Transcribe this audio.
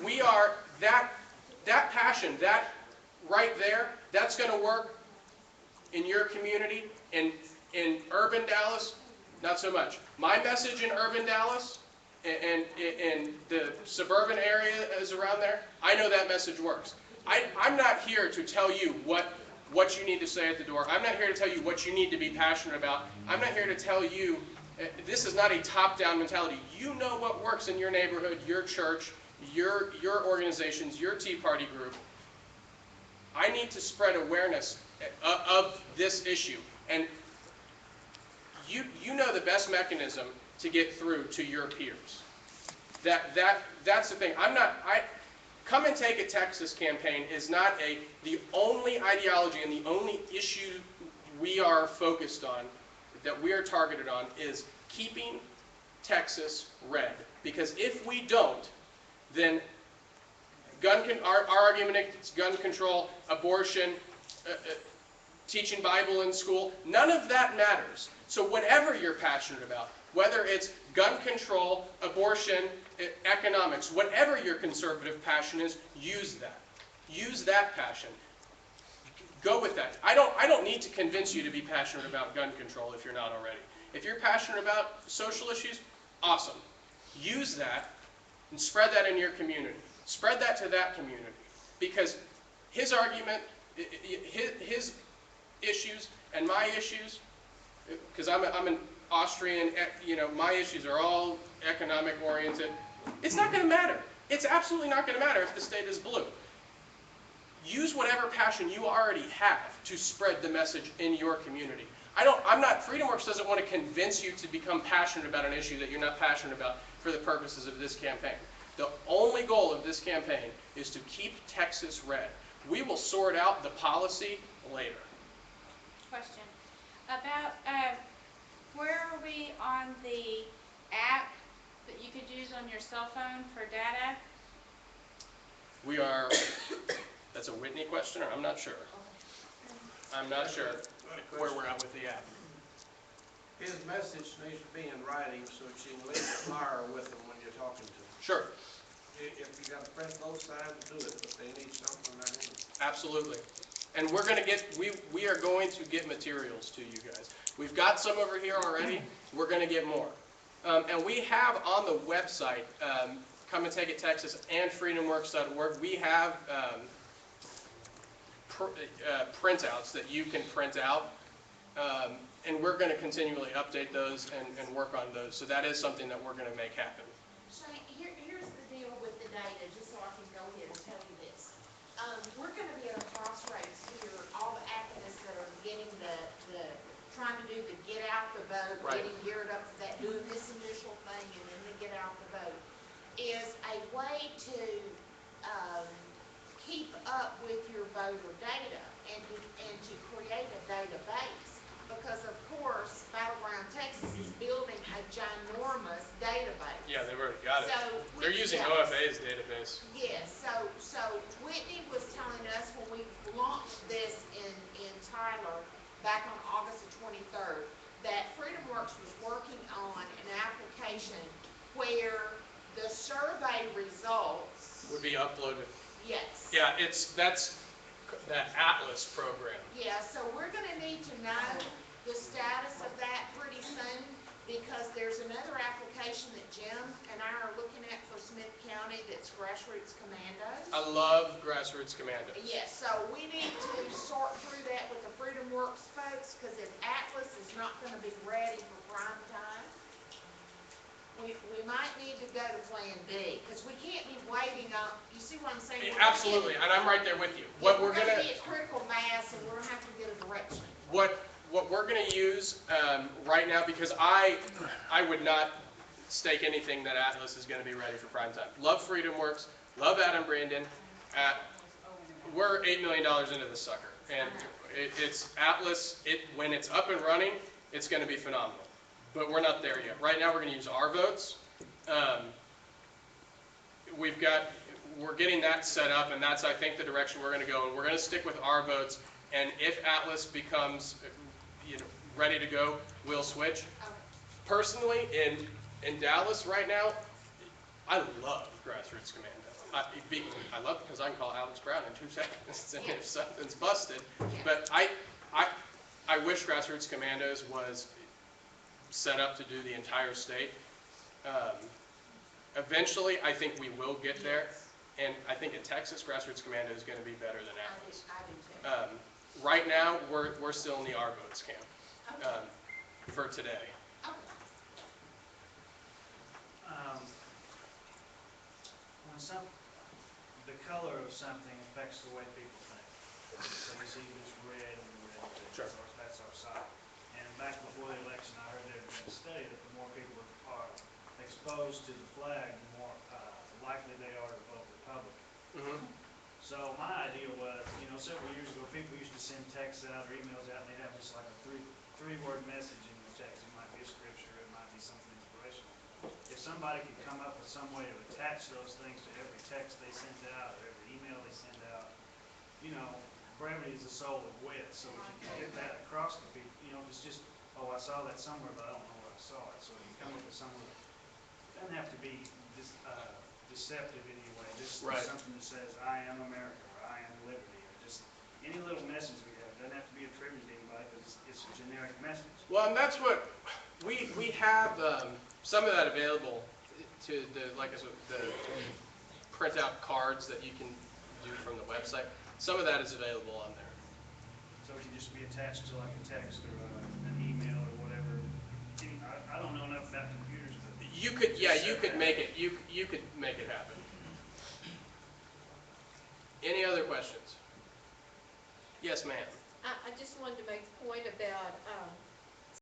we are, that passion, that right there, that's going to work in your community. In urban Dallas, not so much. My message in urban Dallas and in the suburban areas around there, I know that message works. I'm not here to tell you what you need to say at the door. I'm not here to tell you what you need to be passionate about. I'm not here to tell you, this is not a top-down mentality. You know what works in your neighborhood, your church, your organizations, your Tea Party group. I need to spread awareness of this issue. And you know the best mechanism to get through to your peers. That's the thing. Come and Take It Texas campaign is not the only ideology and the only issue we are focused on, that we are targeted on, is keeping Texas red. Because if we don't, then our argument against gun control, abortion, teaching Bible in school, none of that matters. So whatever you're passionate about, whether it's gun control, abortion, economics, whatever your conservative passion is, use that. Use that passion. Go with that. I don't need to convince you to be passionate about gun control if you're not already. If you're passionate about social issues, awesome. Use that and spread that in your community. Spread that to that community. Because his argument, his issues and my issues, because I'm an Austrian, my issues are all economic oriented. It's not going to matter. It's absolutely not going to matter if the state is blue. Use whatever passion you already have to spread the message in your community. FreedomWorks doesn't want to convince you to become passionate about an issue that you're not passionate about for the purposes of this campaign. The only goal of this campaign is to keep Texas red. We will sort out the policy later. Question about where are we on the app that you could use on your cell phone for data? We are, that's a Whitney question, or I'm not sure. I'm not sure where we're at with the app. His message needs to be in writing so that you can leave a flyer with them when you're talking to them. Sure. If you got to print both sides, do it, but they need something in their hands. Absolutely. And we're going to get, we are going to get materials to you guys. We've got some over here already. We're going to get more. And we have on the website, Come and Take It Texas and freedomworks.org, we have printouts that you can print out. And we're going to continually update those and work on those. So that is something that we're going to make happen. Shane, here's the deal with the data, just so I can go ahead and tell you this. We're going to be at a crossroads here. All the activists that are getting trying to do the get out the vote, right, getting geared up for that, doing this initial thing and then the get out the vote, is a way to keep up with your voter data and to create a database. Because of course, Battleground Texas is building a ginormous database. Yeah, they've already got it. So they're using OFA's database. Yes, so Whitney was telling us when we launched this in Tyler back on August the 23rd, that FreedomWorks was working on an application where the survey results would be uploaded. Yes. Yeah, that's that Atlas program. Yeah, so we're going to need to know the status of that pretty soon, because there's another application that Jim and I are looking at for Smith County that's Grassroots Commandos. I love Grassroots Commandos. Yes, so we need to sort through that with the FreedomWorks folks, because if Atlas is not going to be ready for prime time, we might need to go to Plan B, because we can't be waiting on. You see what I'm saying? Absolutely, and I'm right there with you. We're going to be at critical mass, and we're going to have to get a direction. What we're going to use right now, because I would not stake anything that Atlas is going to be ready for prime time. Love FreedomWorks, love Adam Brandon. We're $8 million into this sucker, and it's Atlas. When it's up and running, it's going to be phenomenal. But we're not there yet. Right now, we're going to use our votes. We're getting that set up, and that's, I think, the direction we're going to go. And we're going to stick with our votes. And if Atlas becomes, ready to go, we'll switch. Personally, in Dallas right now, I love Grassroots Commando. I love it because I can call Alex Brown in 2 seconds and if something's busted. But I wish Grassroots Commandos was set up to do the entire state. Eventually, I think we will get there, and I think in Texas, Grassroots Commando is going to be better than Atlas. I do too. Right now, we're still in the Our Votes camp Okay. for today. Okay. When the color of something affects the way people think. So you see this red and red, Sure. that's our side. And back before the election, I heard there had been a study that the more people are exposed to the flag, the more likely they are to vote Republican. Mm-hmm. So my idea was, several years ago, people used to send texts out or emails out, and they'd have just like a three-word message in the text. It might be a scripture, it might be something inspirational. If somebody could come up with some way to attach those things to every text they send out or every email they send out, brevity is the soul of wit. So if you can get that across to people, it's just, oh, I saw that somewhere, but I don't know where I saw it. So if you come up with something, it doesn't have to be deceptive anyway. Just Right. something that says, I am America, or I am liberty, or just any little message we have. It doesn't have to be attributed to anybody because it's a generic message. Well, and that's what we have some of that available to the print out cards that you can do from the website. Some of that is available on there. So it can just be attached to like a text or an email or whatever. I don't know enough about computers, but You could make it. You could make it happen. Any other questions? Yes, ma'am. I just wanted to make a point about